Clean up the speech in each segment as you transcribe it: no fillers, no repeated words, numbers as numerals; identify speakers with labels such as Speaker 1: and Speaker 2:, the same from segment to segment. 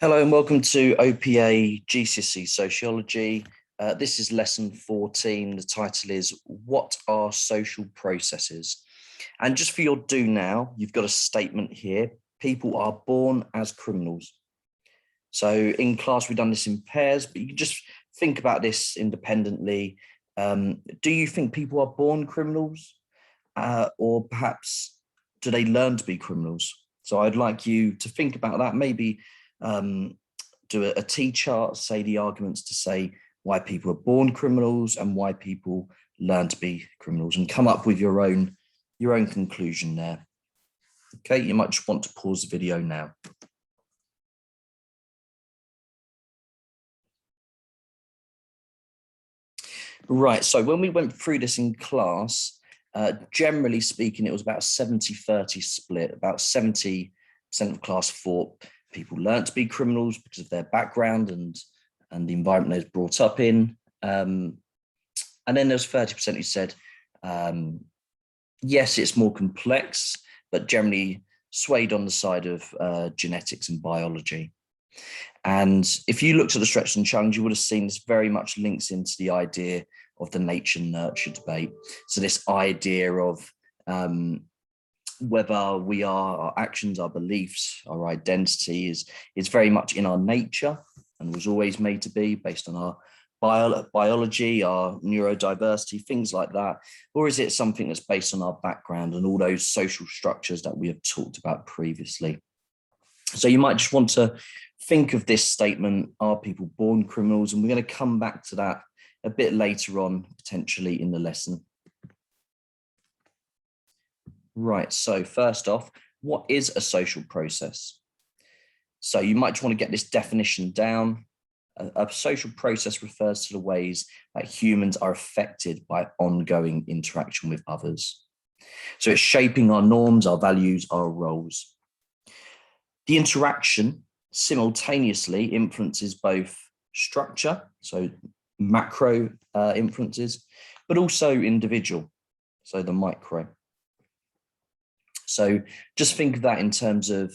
Speaker 1: Hello and welcome to OPA GCSE Sociology. This is lesson 14. The title is What are Social Processes? And just for your do now, you've got a statement here. People are born as criminals. So in class, we've done this in pairs, but you can just think about this independently. Do you think people are born criminals? Or perhaps do they learn to be criminals? So I'd like you to think about that, maybe do a T-chart, say the arguments to say why people are born criminals and why people learn to be criminals, and come up with your own conclusion there. Okay, you might just want to pause the video now. Right, so when we went through this in class, generally speaking, it was about 70-30 split. About 70% of class thought people learned to be criminals because of their background and the environment they're brought up in. And then there's 30% who said, yes, it's more complex, but generally swayed on the side of genetics and biology. And if you looked at the stretch and challenge, you would have seen this very much links into the idea of the nature nurture debate. So this idea of whether our actions, our beliefs, our identity is very much in our nature and was always made to be based on our biology, our neurodiversity, things like that, or is it something that's based on our background and all those social structures that we have talked about previously? So you might just want to think of this statement, are people born criminals? And we're going to come back to that a bit later on, potentially in the lesson. Right, so first off, what is a social process? So you might just want to get this definition down. A social process refers to the ways that humans are affected by ongoing interaction with others. So it's shaping our norms, our values, our roles. The interaction simultaneously influences both structure, so macro influences, but also individual, so the micro. So just think of that in terms of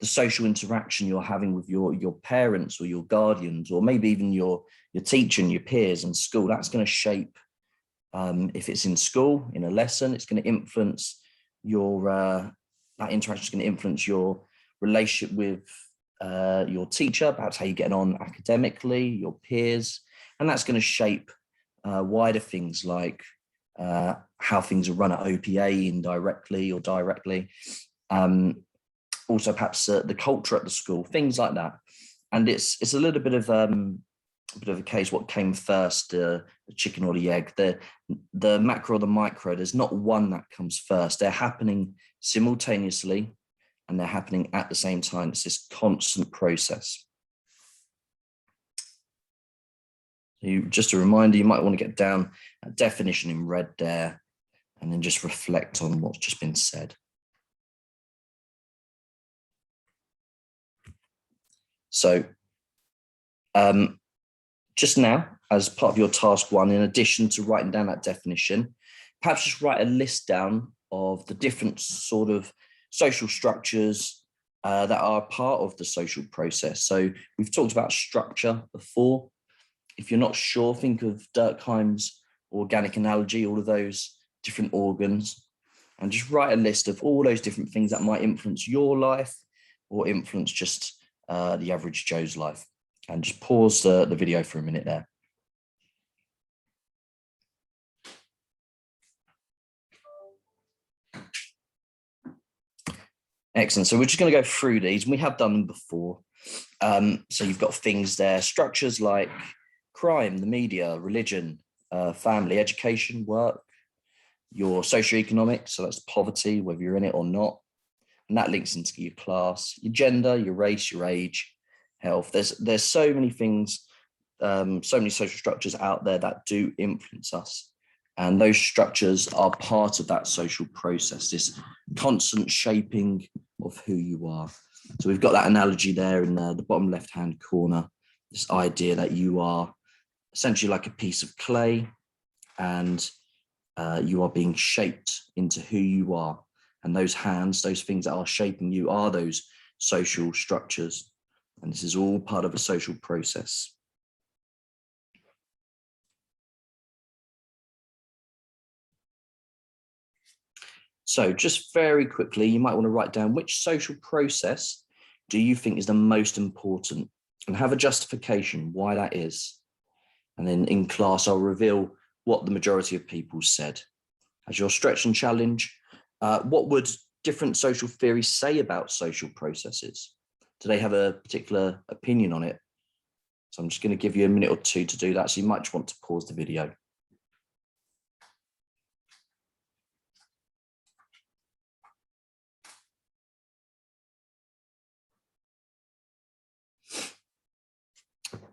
Speaker 1: the social interaction you're having with your parents or your guardians, or maybe even your teacher and your peers in school. That's going to shape, if it's in school, in a lesson, it's going to influence that interaction is going to influence your relationship with your teacher, perhaps how you're getting on academically, your peers, and that's going to shape wider things like how things are run at OPA indirectly or directly. Also, perhaps the culture at the school, things like that. And it's a little bit of a case, what came first, the chicken or the egg, the macro or the micro. There's not one that comes first. They're happening simultaneously and they're happening at the same time. It's this constant process. Just a reminder, you might want to get down a definition in red there and then just reflect on what's just been said. So just now, as part of your task one, in addition to writing down that definition, perhaps just write a list down of the different sort of social structures that are part of the social process. So we've talked about structure before. If you're not sure, think of Durkheim's organic analogy, all of those different organs, and just write a list of all those different things that might influence your life or influence just the average Joe's life. And just pause the video for a minute there. Excellent. So we're just going to go through these, and we have done them before. So you've got things there, structures like crime, the media, religion, family, education, work, your socioeconomic, so that's poverty, whether you're in it or not. And that links into your class, your gender, your race, your age, health. There's so many things, so many social structures out there that do influence us. And those structures are part of that social process, this constant shaping of who you are. So we've got that analogy there in the bottom left-hand corner, this idea that you are essentially like a piece of clay and you are being shaped into who you are. And those hands, those things that are shaping you are those social structures. And this is all part of a social process. So just very quickly, you might want to write down which social process do you think is the most important, and have a justification why that is. And then in class, I'll reveal what the majority of people said. As your stretch and challenge, what would different social theories say about social processes? Do they have a particular opinion on it? So I'm just going to give you a minute or two to do that. So you might just want to pause the video.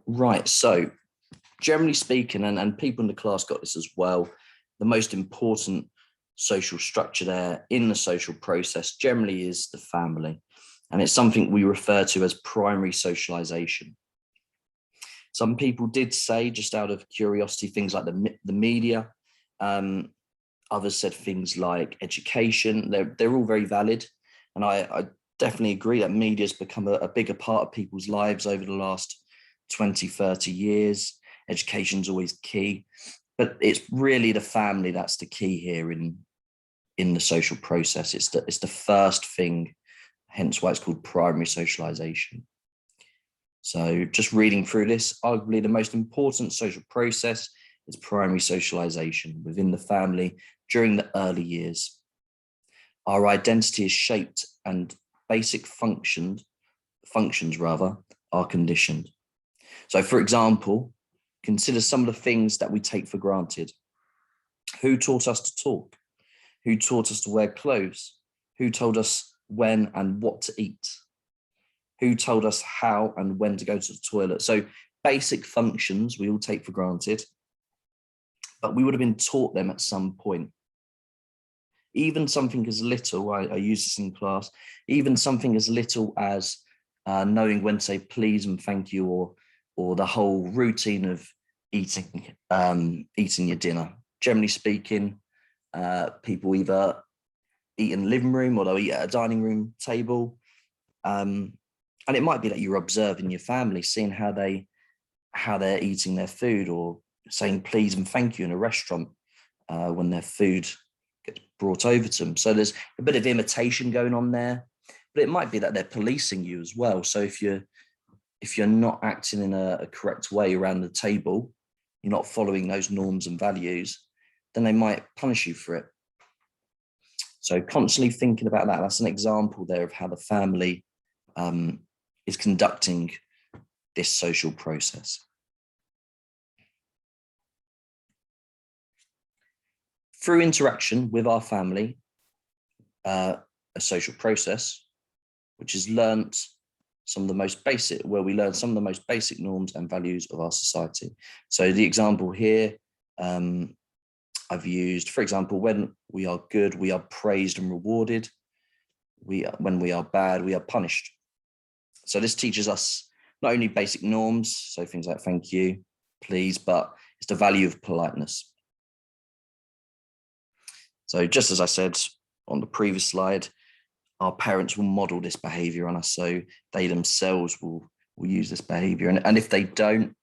Speaker 1: Right, so generally speaking, and people in the class got this as well, the most important social structure there in the social process generally is the family. And it's something we refer to as primary socialization. Some people did say, just out of curiosity, things like the media. Others said things like education. They're all very valid. And I definitely agree that media has become a bigger part of people's lives over the last 20, 30 years. Education is always key. But it's really the family that's the key here in the social process. It's the first thing, hence why it's called primary socialization. So just reading through this, arguably the most important social process is primary socialization within the family during the early years. Our identity is shaped and basic functions are conditioned. So for example, consider some of the things that we take for granted. Who taught us to talk? Who taught us to wear clothes? Who told us when and what to eat? Who told us how and when to go to the toilet? So basic functions we all take for granted, but we would have been taught them at some point. Even something as little, I use this in class, even something as little as knowing when to say please and thank you, or the whole routine of eating your dinner. Generally speaking, people either eat in the living room or they'll eat at a dining room table. And it might be that you're observing your family, seeing how they're eating their food, or saying please and thank you in a restaurant when their food gets brought over to them. So there's a bit of imitation going on there, but it might be that they're policing you as well. So if you're not acting in a correct way around the table, you're not following those norms and values, then they might punish you for it. So constantly thinking about that, that's an example there of how the family is conducting this social process. Through interaction with our family, a social process, which is learnt some of the most basic, where we learn some of the most basic norms and values of our society. So the example here, I've used, for example, when we are good, we are praised and rewarded. When we are bad, we are punished. So this teaches us not only basic norms, so things like thank you, please, but it's the value of politeness. So just as I said on the previous slide, our parents will model this behavior on us, so they themselves will use this behavior. And if they don't,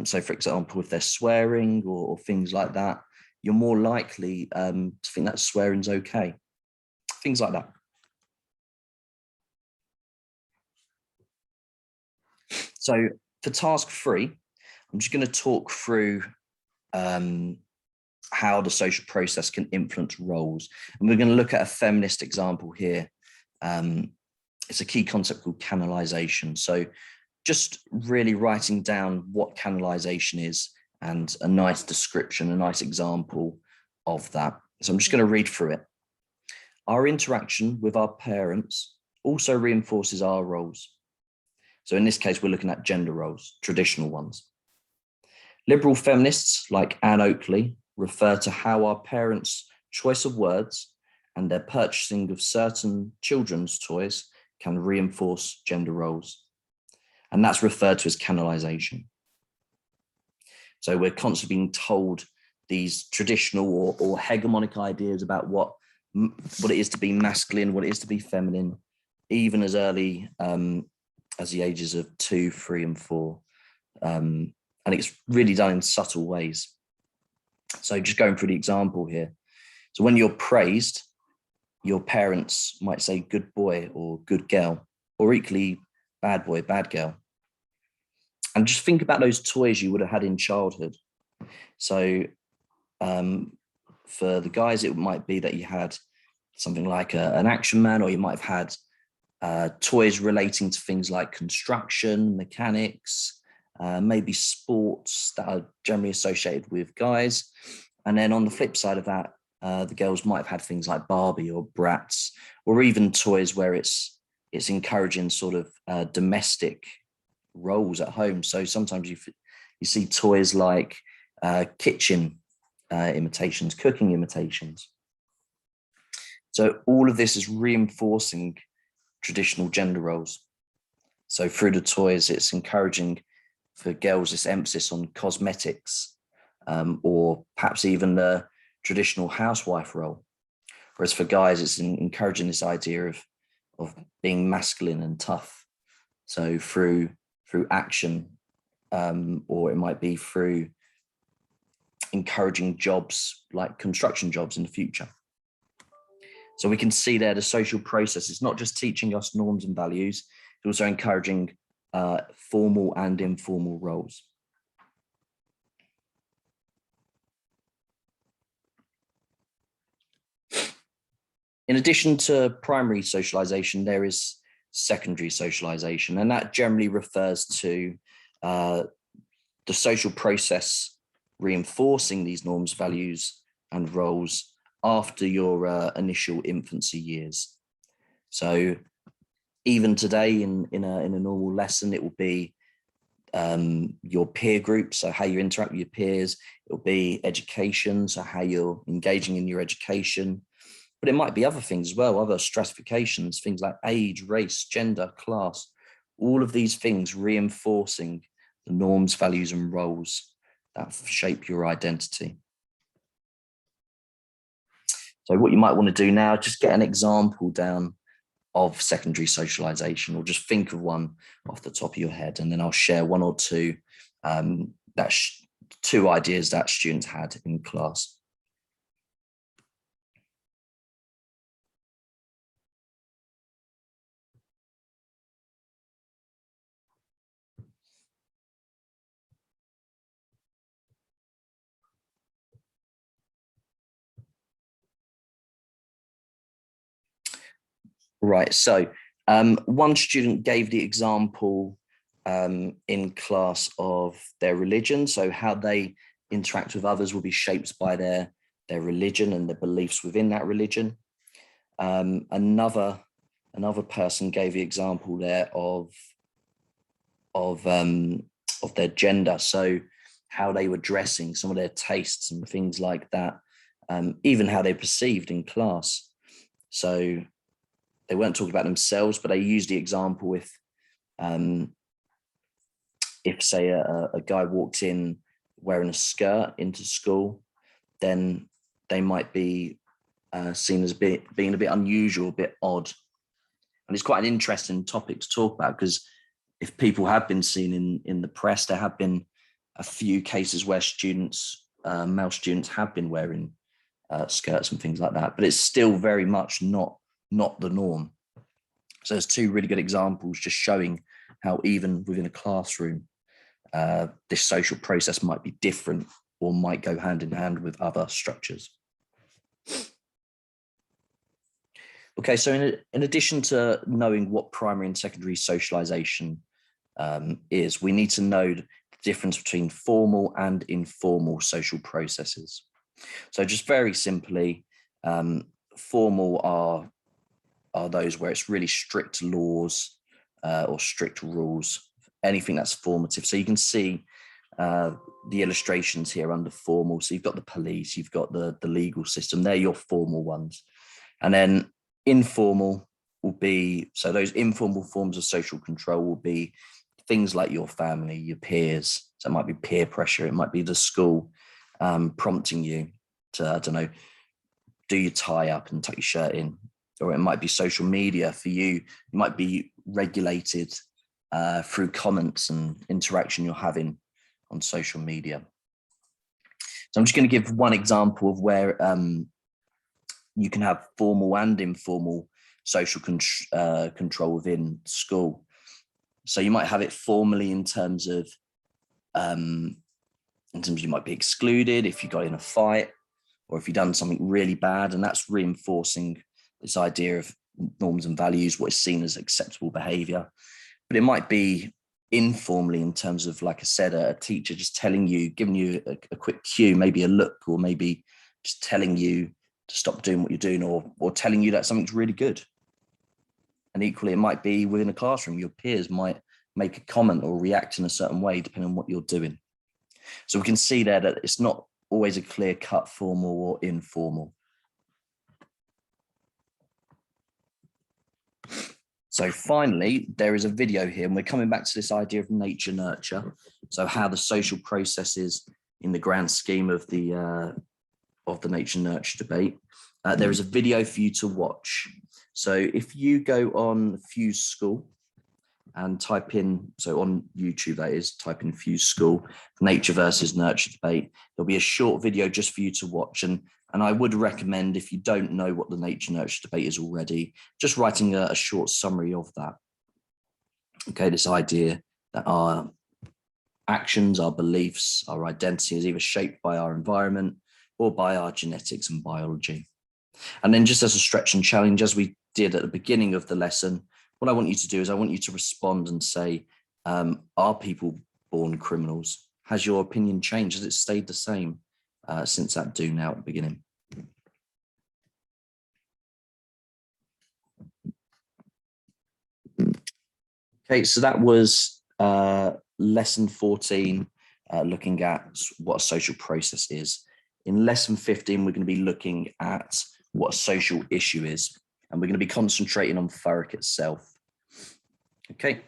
Speaker 1: so for example, if they're swearing or things like that, you're more likely to think that swearing's okay. Things like that. So for task 3, I'm just going to talk through how the social process can influence roles. And we're going to look at a feminist example here. It's a key concept called canalization. So just really writing down what canalization is and a nice description, a nice example of that. So I'm just going to read through it. Our interaction with our parents also reinforces our roles. So in this case, we're looking at gender roles, traditional ones. Liberal feminists like Anne Oakley refer to how our parents' choice of words and their purchasing of certain children's toys can reinforce gender roles. And that's referred to as canalization. So we're constantly being told these traditional or hegemonic ideas about what it is to be masculine, what it is to be feminine, even as early as the ages of 2, 3, and 4. And it's really done in subtle ways. So just going through the example here. So when you're praised, your parents might say good boy or good girl, or equally bad boy, bad girl. And just think about those toys you would have had in childhood. So for the guys, it might be that you had something like an Action Man, or you might have had toys relating to things like construction, mechanics, maybe sports that are generally associated with guys. And then on the flip side of that, the girls might have had things like Barbie or Bratz, or even toys where it's encouraging sort of domestic roles at home. So sometimes you see toys like kitchen imitations, cooking imitations. So all of this is reinforcing traditional gender roles. So through the toys, it's encouraging for girls this emphasis on cosmetics, or perhaps even the traditional housewife role. Whereas for guys, it's encouraging this idea of being masculine and tough. So through action, or it might be through encouraging jobs like construction jobs in the future. So we can see there the social process is not just teaching us norms and values, it's also encouraging formal and informal roles. In addition to primary socialization, there is secondary socialization, and that generally refers to the social process reinforcing these norms, values, and roles after your initial infancy years. So even today in a normal lesson, it will be your peer group, so how you interact with your peers. It will be education, so how you're engaging in your education. But it might be other things as well, other stratifications, things like age, race, gender, class, all of these things reinforcing the norms, values, and roles that shape your identity. So what you might want to do now, just get an example down of secondary socialization, or just think of one off the top of your head, and then I'll share one or two two ideas that students had in class. Right, so one student gave the example in class of their religion, so how they interact with others will be shaped by their religion and their beliefs within that religion. Another person gave the example there of their gender, so how they were dressing, some of their tastes and things like that, even how they perceived in class. So they weren't talking about themselves, but they used the example with if say a guy walked in wearing a skirt into school, then they might be seen as being a bit unusual, a bit odd. And it's quite an interesting topic to talk about, because if people have been seen in the press, there have been a few cases where students, male students, have been wearing skirts and things like that, but it's still very much not the norm. So there's two really good examples just showing how even within a classroom, this social process might be different or might go hand in hand with other structures. Okay, so in addition to knowing what primary and secondary socialization is, we need to know the difference between formal and informal social processes. So just very simply, formal are those where it's really strict laws or strict rules, anything that's formative. So you can see the illustrations here under formal. So you've got the police, you've got the legal system, they're your formal ones. And then informal will be, so those informal forms of social control will be things like your family, your peers. So it might be peer pressure, it might be the school prompting you to, I don't know, do your tie up and tuck your shirt in. Or it might be social media for you. You might be regulated through comments and interaction you're having on social media. So I'm just going to give one example of where you can have formal and informal social control within school. So you might have it formally in terms of you might be excluded if you got in a fight or if you've done something really bad, and that's reinforcing this idea of norms and values, what is seen as acceptable behavior. But it might be informally in terms of, like I said, a teacher just telling you, giving you a quick cue, maybe a look, or maybe just telling you to stop doing what you're doing, or telling you that something's really good. And equally, it might be within a classroom, your peers might make a comment or react in a certain way depending on what you're doing. So we can see there that it's not always a clear-cut formal or informal. So finally, there is a video here, and we're coming back to this idea of nature nurture. So how the social processes in the grand scheme of the nature nurture debate. There is a video for you to watch. So if you go on Fuse School and type in, so on YouTube that is, type in Fuse School, nature versus nurture debate, there'll be a short video just for you to watch. And I would recommend, if you don't know what the nature nurture debate is already, just writing a short summary of that. Okay, this idea that our actions, our beliefs, our identity is either shaped by our environment or by our genetics and biology. And then just as a stretch and challenge, as we did at the beginning of the lesson, what I want you to do is I want you to respond and say, are people born criminals? Has your opinion changed? Has it stayed the same since that do now at the beginning? Okay, so that was lesson 14, looking at what a social process is. In lesson 15, we're going to be looking at what a social issue is, and we're going to be concentrating on Thurrock itself. Okay.